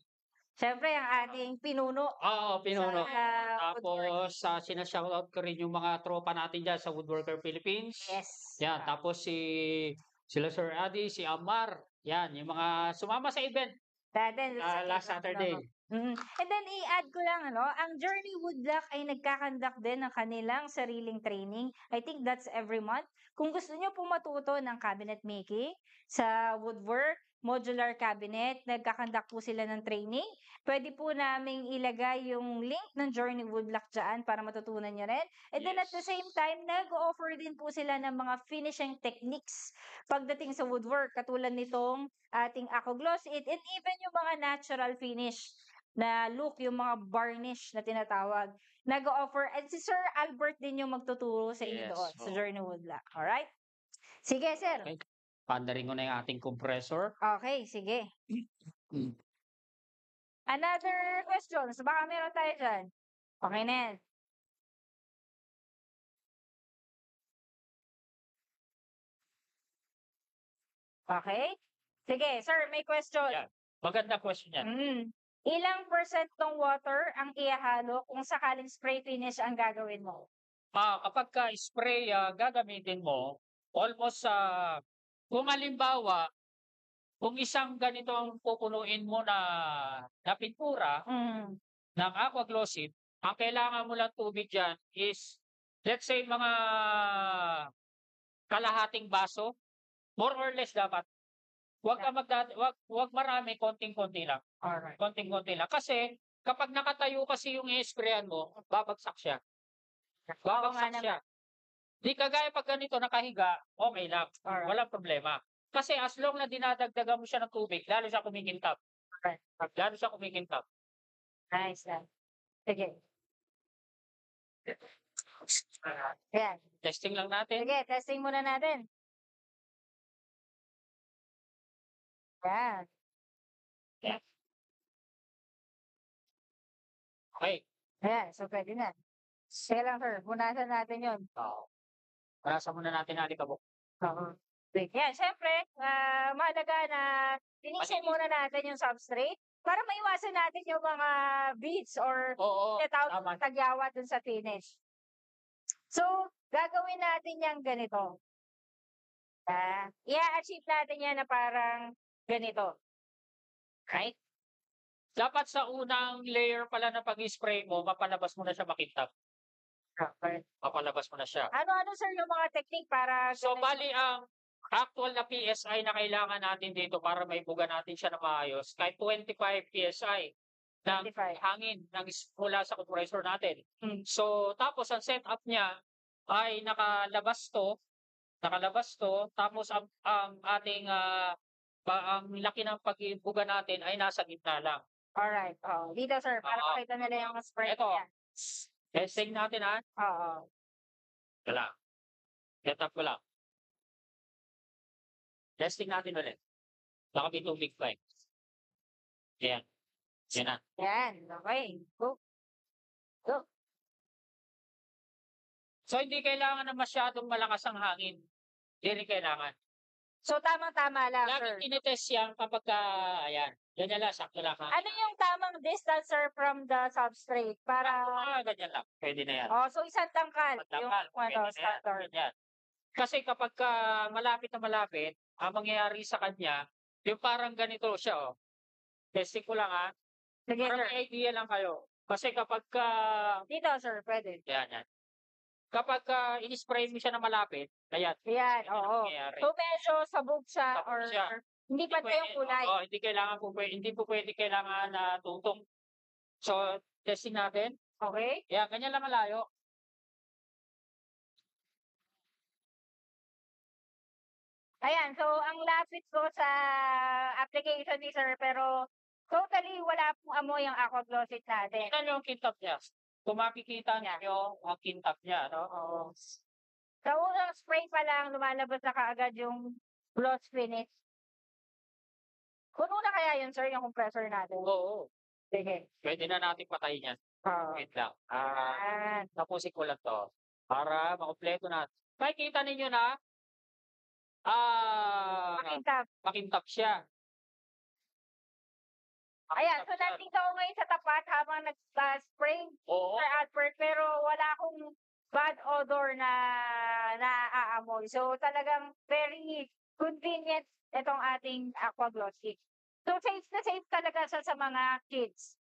Siyempre, ang ating pinuno Oo, pinuno. sa woodworking. Tapos sinashoutout ko rin yung mga tropa natin dyan sa Woodworker Philippines. Yes. Yan, tapos sila Sir Adi, si Amar. Yan, yung mga sumama sa event last Saturday. And then, i-add ko lang, ang Journey Wood Black ay nagkakandak din ng kanilang sariling training. I think that's every month. Kung gusto nyo po matuto ng cabinet making sa woodwork, modular cabinet, nagkakandak po sila ng training. Pwede po naming ilagay yung link ng Journey Wood Black dyan para matutunan nyo rin. And then at the same time, nag-offer din po sila ng mga finishing techniques pagdating sa woodwork, katulad nitong ating Aqua Gloss It, and even yung mga natural finish na look, yung mga varnish na tinatawag, nag-offer. And si Sir Albert din yung magtuturo sa inyo doon sa Journey Wood Black. Alright? Sige, sir. Okay. Pandarin ko na yung ating compressor. Okay, sige. Another question. So, baka meron tayo dyan. Okay na yan. Okay? Sige, sir, may question. Yan. Maganda question yan. Ilang percent ng water ang ihahalo kung sakaling spray finish ang gagawin mo? Kapag ka-spray gagamitin mo, almost kung halimbawa, kung isang ganito ang pupunuin mo na pintura ng Aqua Gloss It, ang kailangan mo lang tubig dyan is, let's say, mga kalahating baso, more or less dapat. Wag ka wag marami, konting-konti lang. Alright. Konting-konti lang. Kasi kapag nakatayo kasi yung i-sprayan mo, babagsak siya. Oo nga Babagsak naman. siya. Di kagaya pag ganito nakahiga, okay lang. Alright. Walang problema. Kasi as long na dinadagdagan mo siya ng tubig, lalo siya kumikintab. Alright. Lalo siya kumikintab. Nice. Sige. Yan. Testing lang natin. Sige, testing muna natin. Yan. Okay. Ayan, so pwede na. Sige lang, sir. Punasan natin yun. Parasan muna natin ang alikabok. Oo. Yan, syempre, mahalaga na linisin muna natin yung substrate para maiwasan natin yung mga beads or Oo, tinatawag tama. na tagyawa dun sa finish. So, gagawin natin yung ganito. I-achieve natin yan na parang ganito. Right? Dapat sa unang layer pala na pag-spray mo, mapalabas mo na siya makintab. Okay. Mapalabas mo na siya. Ano, sir, yung mga technique para... So, bali ang actual na PSI na kailangan natin dito para maibuga natin siya na maayos, kahit 25 PSI ng 25. hangin mula sa compressor natin. Hmm. So, tapos ang setup niya ay nakalabas to, tapos ang ating ang laki ng pag-ibuga natin ay nasa gitna lang. Alright. Dito, sir, para Oo. makita nila yung spray Ito. niya. Testing natin ha. Oo. Wala. Setup ko lang. Testing natin ulit. Baka may tubig pa eh. Ayan. Yan na. Yan. Okay. Go. So, hindi kailangan na masyadong malakas ang hangin. Hindi rin kailangan. So, tamang-tama lang, sir. Laging tinetest yan kapag ayan. Ganyan lang, sakto lang ha. Ano yung tamang distance, sir, from the substrate? Para... Ganyan lang. Pwede na yan. So isang tangkal. Yung Tangkal. Pwede na yan. standard. Ganyan. Kasi kapag malapit na malapit, ang mangyayari sa kanya, yung parang ganito siya, oh. Testing ko lang ha. Sige, Para sir. may idea lang kayo. Kasi kapag Dito, sir, pwede. yan. Kapag in-spray mo siya na malapit, ayan. Yan, Yan ang oo. mangyayari. So, medyo sabog siya Sabog or siya. hindi pa yung kulay. Hindi kailangan hindi po pwede kailangan na tutong. So, testing natin. Okay? Yan, ganyan lang malayo. Ayan, so ang lapit ko sa application ni sir, pero totally wala pong amoy ang aqua glossy natin. Tingnan nyo yung kintab niya. Kung makikita niyo ang kintab niya, no? Oo. Sa unang spray pa lang, lumalabas na kaagad yung gloss finish. Puno na kaya yun, sir, yung compressor natin? Oo. Sige. Pwede na natin patayin yan. Oo. Wait lang. Ayan. Tapusin ko lang to. Para makumpleto natin. Makikita ninyo na Makintab. makintab siya. Ayan, so nandito ako ngayon sa tapat habang nag-spray Oo. for Albert, pero wala akong bad odor na naaamoy. So talagang very convenient itong ating aqua glossy. So safe na safe talaga siya sa mga kids.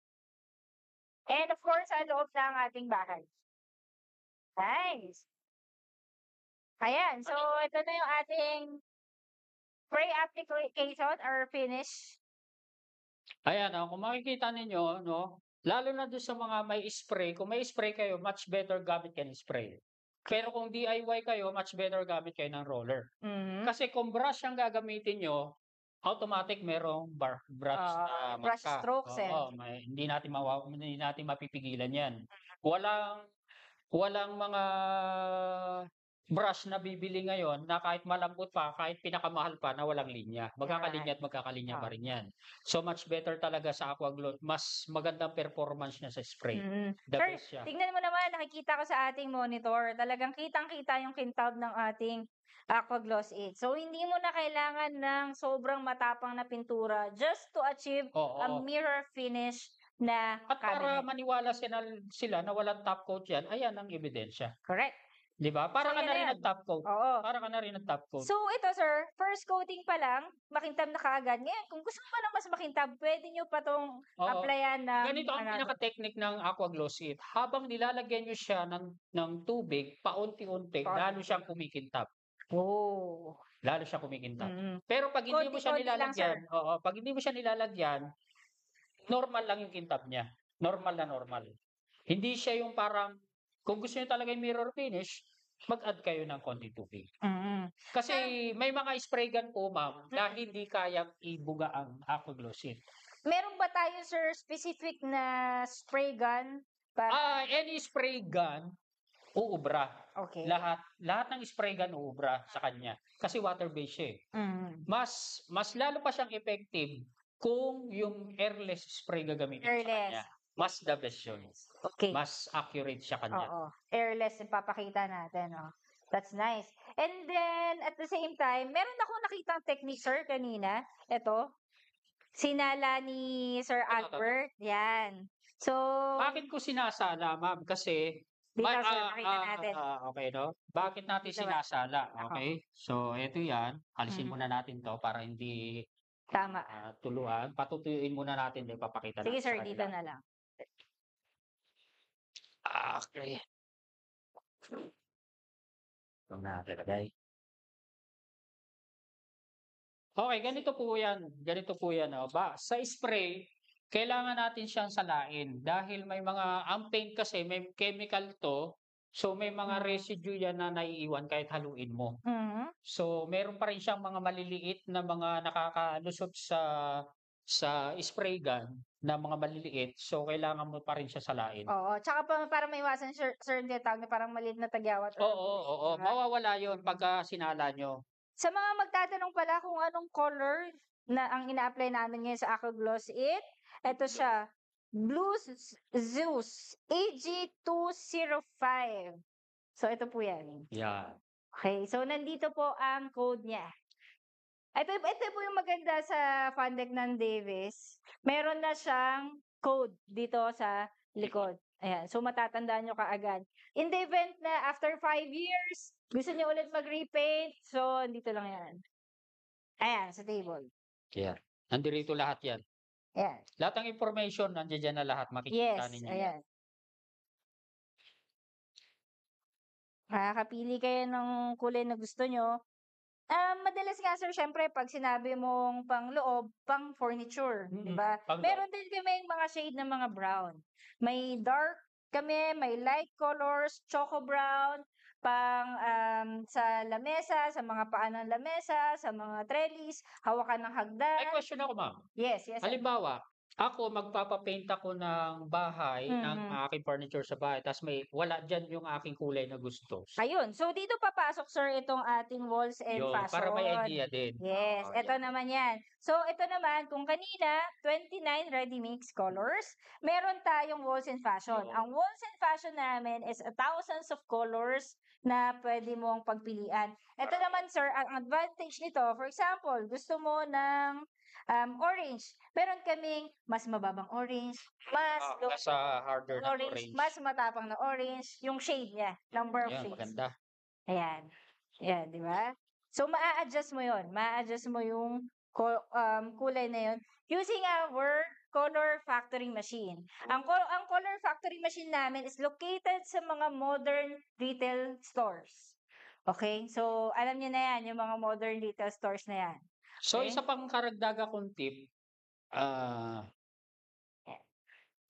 And of course, sa loob ng ating bahay. Nice. Ayan, so ito na yung ating spray application or finish. Ayan, kung makikita ninyo, no? Lalo na doon sa mga may spray, kung may spray kayo, much better gamit kayo ng spray. Pero kung DIY kayo, much better gamit kayo ng roller. Mm-hmm. Kasi kung brush ang gagamitin nyo, automatic merong brush na brush marka. strokes Oo, hindi natin mapipigilan yan. Walang mga brush na bibili ngayon na kahit malambot pa, kahit pinakamahal pa na walang linya. Magkakalinya at magkakalinya pa rin yan. So much better talaga sa aqua gloss. Mas magandang performance niya sa spray. The Sir, best siya. tingnan mo naman, nakikita ko sa ating monitor. Talagang kitang-kita yung kintab ng ating Aqua Gloss 8. So, hindi mo na kailangan ng sobrang matapang na pintura just to achieve a mirror finish na At para cabinet. maniwala sila na walang top coat yan, ayan ang ebidensya. Correct. Di ba? Para So, ka na yan rin yan. nag-top coat. Oo. Para ka na rin nag-top coat. So, ito sir, first coating pa lang, makintab na kaagad. Ngayon, kung gusto mo pa lang mas makintab, pwede nyo pa tong applyan ng... Ganito ang pinaka-technique ng Aqua Gloss 8. Habang nilalagyan nyo siya ng tubig, paunti-unti, lalo siyang kumikintab. Oh. Lalo siya kumikintab. Mm. Pero pag hindi mo siya Konti-konti lang, sir. nilalagyan, oo, pag hindi mo siya nilalagyan, normal lang yung kintab niya. Normal na normal. Hindi siya yung parang, kung gusto niyo talaga yung mirror finish, mag-add kayo ng konting tubig. Mm. Kasi may mga spray gun po, ma'am, na hindi kayang ibuga ang Aqua Gloss It. Meron ba tayo, sir, specific na spray gun para Any spray gun, uubra. okay. Lahat ng spray gun uubra sa kanya. Kasi water-based siya eh. Mm. Mas lalo pa siyang effective kung yung airless spray gagamitin sa Airless. kanya. Mas the best yun. Okay. Mas accurate siya kanya. Oo. Airless yung papakita natin, oh. That's nice. And then, at the same time, meron ako nakitang technique, sir, kanina. Ito. Sinala ni Sir Ano to? Albert. Yan. So, Bakit ko sinasala, ma'am? Kasi dito, sir, pakita natin. okay, no? Bakit natin Dito ba? sinasala? Ako. Okay? So, ito yan. Alisin Mhm. muna natin to para hindi Tama. tuluan. Patutuyuin muna natin. Ipapakita Sige, natin sir, sa dito kanila. na lang. Okay. Ito natin, okay? Okay, ganito po yan. Ganito po yan. Oh. Sa spray, kailangan natin siyang salain. Dahil may mga, ang paint kasi, may chemical to. So, may mga residue yan na naiiwan kahit haluin mo. Mhm. So, meron pa rin siyang mga maliliit na mga nakakalusot sa spray gun na mga maliliit. So, kailangan mo pa rin siya salain. Oo. Tsaka para maiwasan, sir, yung tinatawag na parang maliit na tagyawat. Oo. Diba? Mawawala yun pagka sinala nyo. Sa mga magtatanong pala kung anong color na ang ina-apply namin ngayon sa Aqua Gloss It, ito siya. Blue Zeus AG205. So, ito po yan. Yeah. Okay. So, nandito po ang code niya. Ito po yung maganda sa Fundec ng Davis. Meron na siyang code dito sa likod. Ayan. So, matatandaan nyo kaagad. In the event na after 5 years, gusto nyo ulit mag-repaint, so, dito lang yan. Ayan, sa table. Yeah. Nandito lahat yan. Ayan. Lahat ng information, nandiyan dyan na lahat. Makikita Yes, ninyo. ayan. Makakapili kayo ng kulay na gusto nyo. Madalas nga, sir, syempre, pag sinabi mong pang loob, pang furniture, di ba? Pang Meron din kami mga shade ng mga brown. May dark kami, may light colors, choco brown, pang sa lamesa, sa mga paan ng lamesa, sa mga trellis, hawakan ng hagdan. May question ako, ma'am. Yes, sir. Halimbawa, ako magpapapaint ako ng bahay, ng aking furniture sa bahay, tapos wala dyan yung aking kulay na gusto. Ayun. So, dito papasok, sir, itong ating walls and Yun, fashion. para may idea din. Yes, ito naman yan. So, ito naman, kung kanina, 29 ready-mix colors, meron tayong walls and fashion. Oo. Ang walls and fashion namin is thousands of colors na pwede mong pagpilian. Ito naman, sir, ang advantage nito, for example, gusto mo ng orange. Meron kaming mas mababang orange, mas Mas harder na orange. mas matapang na orange, yung shade niya, number of Yan, shades. maganda. Ayan. Ayan, di ba? So, ma-adjust mo yun. Ma-adjust mo yung kulay na yun using our color factoring machine. Ang color factoring machine namin is located sa mga modern retail stores. Okay? So, alam niyo na yan, yung mga modern retail stores na yan. So, Okay. isa pang karagdaga kong tip,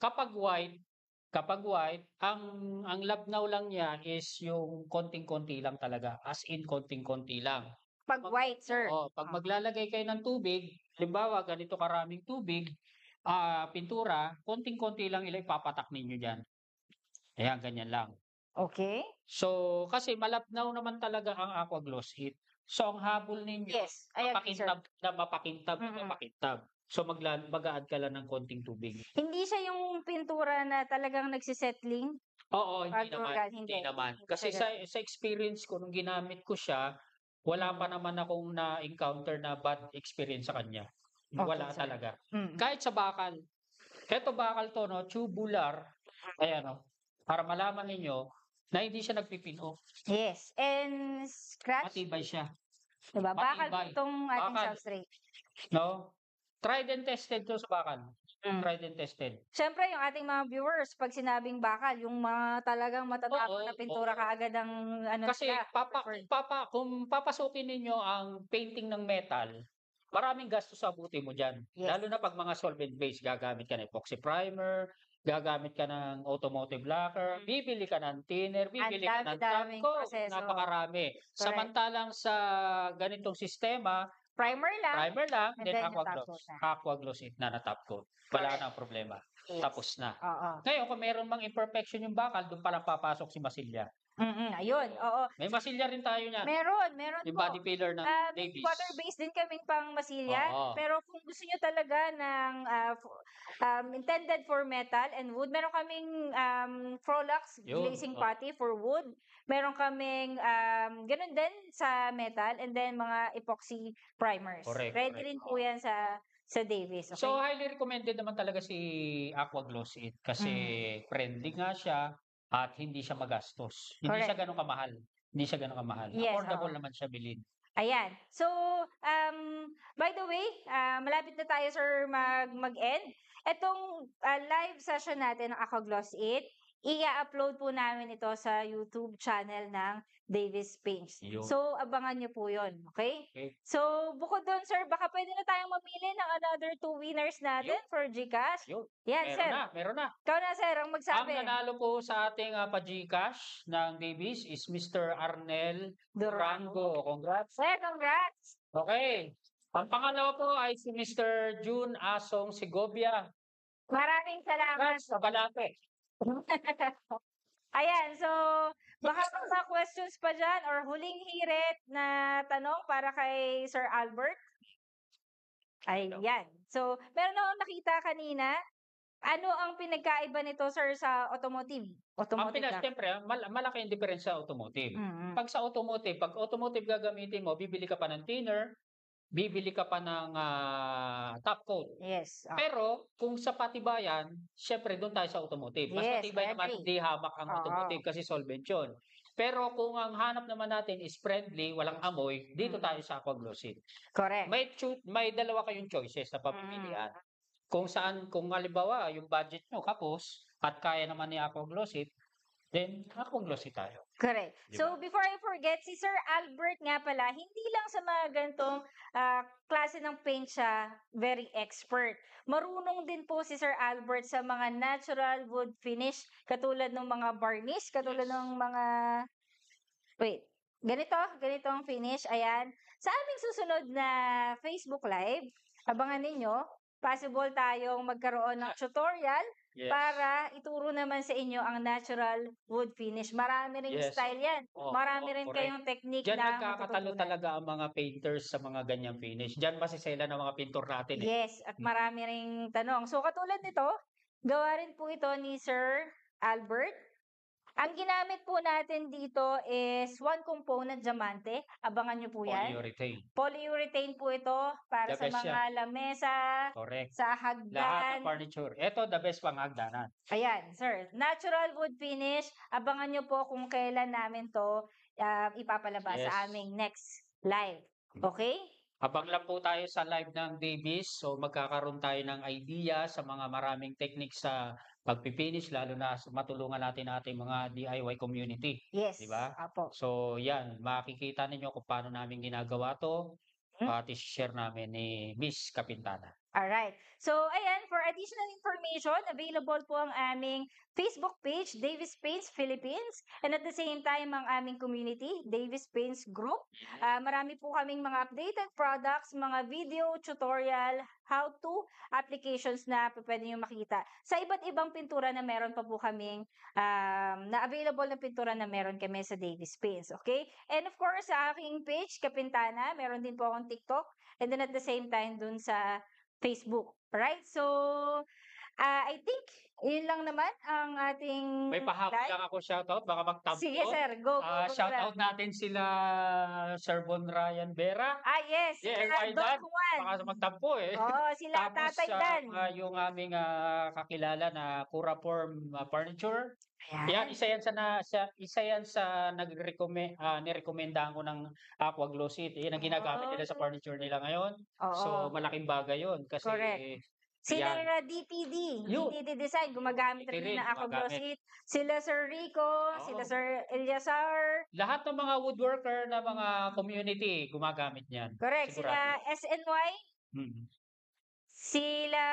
kapag white, ang labnaw lang niya is yung konting-konti lang talaga. As in, konting-konti lang. Pag white, sir. Pag maglalagay kayo ng tubig, halimbawa, ganito karaming tubig, pintura, konting-konti lang ipapatak ninyo dyan. Ayan, ganyan lang. Okay? So, kasi malabnaw naman talaga ang Aqua Gloss It. So, ang habol ninyo, Yes, I agree, sir. mapakintab. So, mag-a-add ka lang ng konting tubig. Hindi siya yung pintura na talagang nagsisettling. Oo, hindi Hindi naman. Hindi Kasi siya sa experience ko, nung ginamit ko siya, wala pa naman akong na-encounter na bad experience sa kanya. Wala sir. talaga. Mm. Kahit sa bakal. Ito bakal to, no, tubular. Ayan, no, para malaman ninyo na hindi siya nagpipin off. Yes. And scratch. Matibay siya. Diba? Bakal Matibay. itong ating Bakal. substrate. No? Tried and tested to sa bakal. Mm. Tried and tested. Siyempre yung ating mga viewers 'pag sinabing bakal, yung mga talagang matatapang na Oo, pintura oo. kaagad ang ano Kasi nila, preferred. kung papasukin ninyo ang painting ng metal, maraming gastos abutin mo diyan. Yes. Lalo na 'pag mga solvent base, gagamit ka ng epoxy primer, gagamit ka ng automotive lacquer, bibili ka ng thinner, Ang bibili ka ng top dami-daming coat, proseso. napakarami. Correct. Samantalang sa ganitong sistema, Primer lang, primer lang, and then then yung top coat na. aqua gloss it na top coat. Wala Correct. nang problema. Yes. Tapos na. Oo. Ngayon, kung meron mang imperfection yung bakal, doon palang papasok si masilya. Ayun, oo. May masilya rin tayo niyan. Meron Yung po. body pillar ng May Davies. water-based din kaming pang-masilya, Oo. pero kung gusto niyo talaga ng intended for metal and wood, meron kaming Frolux Yun, glazing oo. putty for wood. Meron kaming ganun din sa metal, and then mga epoxy primers. Correct, Ready correct. rin po yan sa Davies, okay? So, highly recommended naman talaga si Aqua Gloss It kasi friendly nga siya at hindi siya magastos. Hindi siya Correct. gano'n kamahal. Hindi siya gano'n kamahal. Yes, Affordable oo. naman siya bilhin. Ayan. So, by the way, malapit na tayo, sir, mag-end. Itong live session natin ng Aqua Gloss It, i-upload po namin ito sa YouTube channel ng Davis Paints. Yun. So, abangan nyo po yun. Okay? Okay. So, bukod doon, sir, baka pwede na tayong mamili ng another 2 winners natin for GCash. Yun. Yan, sir. Meron na. Ikaw na, sir, ang Ang magsabi. nanalo po sa ating pa-GCash ng Davies is Mr. Arnel Durango. Congrats. Sir, congrats. Okay. Ang pangalawa po ay si Mr. June Asong Segovia. Maraming salamat. Congrats sa Balate. Ayan, so baka may mga questions pa dyan or huling hirit na tanong para kay Sir Albert. Ayan. So, meron akong nakita kanina. Ano ang pinagkaiba nito, sir, sa automotive? Ang Pinas, lang. siyempre, malaki ang difference sa automotive. Mm. Pag automotive gagamitin mo, bibili ka pa ng thinner, bibili ka pa ng top coat. Yes. Pero kung sa patibayan, siyempre doon tayo sa automotive. Mas Yes, matibay I naman, agree. hindi hamak ang automotive kasi solvent yun. Pero kung ang hanap naman natin is friendly, walang amoy, dito tayo sa Aqua Gloss It. Correct. May dalawa kayong choices na papipilian. Kung halimbawa, yung budget nyo kapos at kaya naman ni Aqua Gloss It, then Aqua Gloss It tayo. Correct. Diba? So, before I forget, si Sir Albert nga pala, hindi lang sa mga ganitong klase ng paint siya very expert. Marunong din po si Sir Albert sa mga natural wood finish, katulad ng mga varnish, katulad ng mga... Wait. Ganito ang finish. Ayan. Sa aming susunod na Facebook Live, abangan ninyo, possible tayong magkaroon ng tutorial para ituro naman sa inyo ang natural wood finish. Marami ring style yan. Marami rin kayong technique Diyan na nagkakatalo matututunan. talaga ang mga painters sa mga ganyang finish. Diyan masisela ng mga pintor natin. Yes, at marami ring tanong. So, katulad nito, gawa rin po ito ni Sir Albert. Ang ginamit po natin dito is one component diamante. Abangan nyo po yan. Polyurethane po ito para sa mga lamesa, sa hagdan. Lahat ng furniture. Ito, the best pang hagdanan. Ayan, sir. Natural wood finish. Abangan nyo po kung kailan namin to ipapalabas sa aming next live. Okay? Abang lang po tayo sa live ng Davies. So, magkakaroon tayo ng idea sa mga maraming techniques sa pagpipinish, lalo na matulungan natin ating mga DIY community. Yes. Diba? Apo. So, yan. Makikita ninyo kung paano namin ginagawa to. At i-share namin ni Miss Kapintana. Alright. So, ayan, for additional information, available po ang aming Facebook page, Davis Paints Philippines. And at the same time, ang aming community, Davis Paints Group. Marami po kaming mga updated products, mga video, tutorial, how-to applications na pwede nyo makita. Sa iba't ibang pintura na meron pa po kaming, na available na pintura na meron kami sa Davis Paints. Okay? And of course, sa aking page, Kapintana, meron din po akong TikTok. And then at the same time, dun sa Facebook. Right? So, I think, yun lang naman ang ating... May pahabol lang ako shoutout, baka magtampo. Sige, sir. Go. Shoutout natin sila Sir Bon Ryan Vera. Yes. Doc Juan. Baka magtampo sila Tapos, Tatay Dan. yung aming kakilala na Curaform Furniture. Ayan. Isa yan sa nirekomendahan ko ng Aqua Gloss It. Yan ang ginagamit nila sa furniture nila ngayon. So, malaking bagay yun. Kasi Sila Ayan. DPD, Yun. DPD Design, gumagamit Rin, rin na ako gumagamit. Gloss It. Sila Sir Rico, sila Oo. Sir Eliazar. Lahat ng mga woodworker na mga community gumagamit niyan. Correct. Sigurado. Sila SNY, Mm. sila,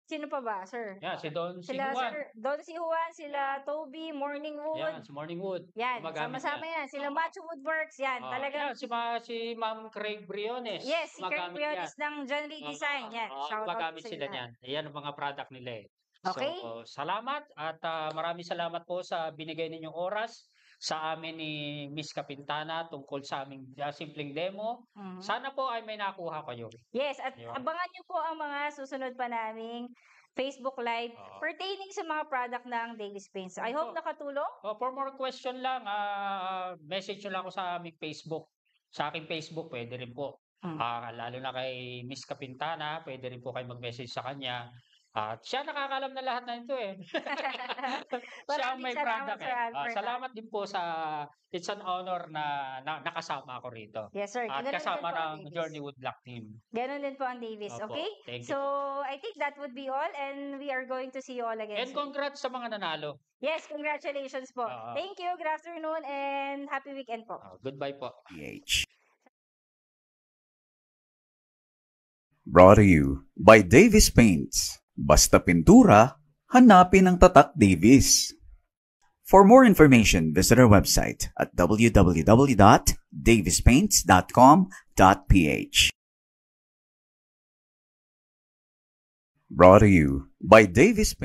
sino pa ba, sir? Yan, si Don Sila Sihuan. Sir Don Si Juan, sila Toby, Morning Yan, Wood. si Morningwood. Yan, Gumagamit sama-sama yan. Sila Macho Woodworks, yan. Talagang, Yan, si Ma'am Craig Briones. yes, si Kurt gumagamit Briones ng John Lee Design. Yan, shout out gumagamit sa sila inyo. niyan. Ayan ang mga product nila eh. Okay. So, salamat at maraming salamat po sa binigay ninyong oras sa amin ni Miss Kapintana tungkol sa aming simpleng demo. Mhm. Sana po ay may nakuha kayo. Yes, at Yun. abangan niyo po ang mga susunod pa naming Facebook Live pertaining sa mga product ng Davis Paints. I hope nakatulong. For more question lang, message nyo lang ako sa aming Facebook. Sa aking Facebook, pwede rin po. Lalo na kay Miss Kapintana, pwede rin po kayo mag-message sa kanya. At siya nakakalam na lahat na ito eh. Siya ang may product eh. Salamat din po sa, it's an honor na nakasama ako rito. Yes, sir. At Ganun din kasama po ang ng Davis. Journey Woodblock team. Ganun din po ang Davis, Opo, okay? thank you So, I think that would be all and we are going to see you all again And soon. congrats sa mga nanalo. Yes, congratulations po. Thank you, good afternoon, and happy weekend po. Goodbye po. PH. Brought to you by Davis Paints. Basta pintura, hanapin ang Tatak Davis. For more information, visit our website at www.davispaints.com.ph. Brought to you by Davis Paints.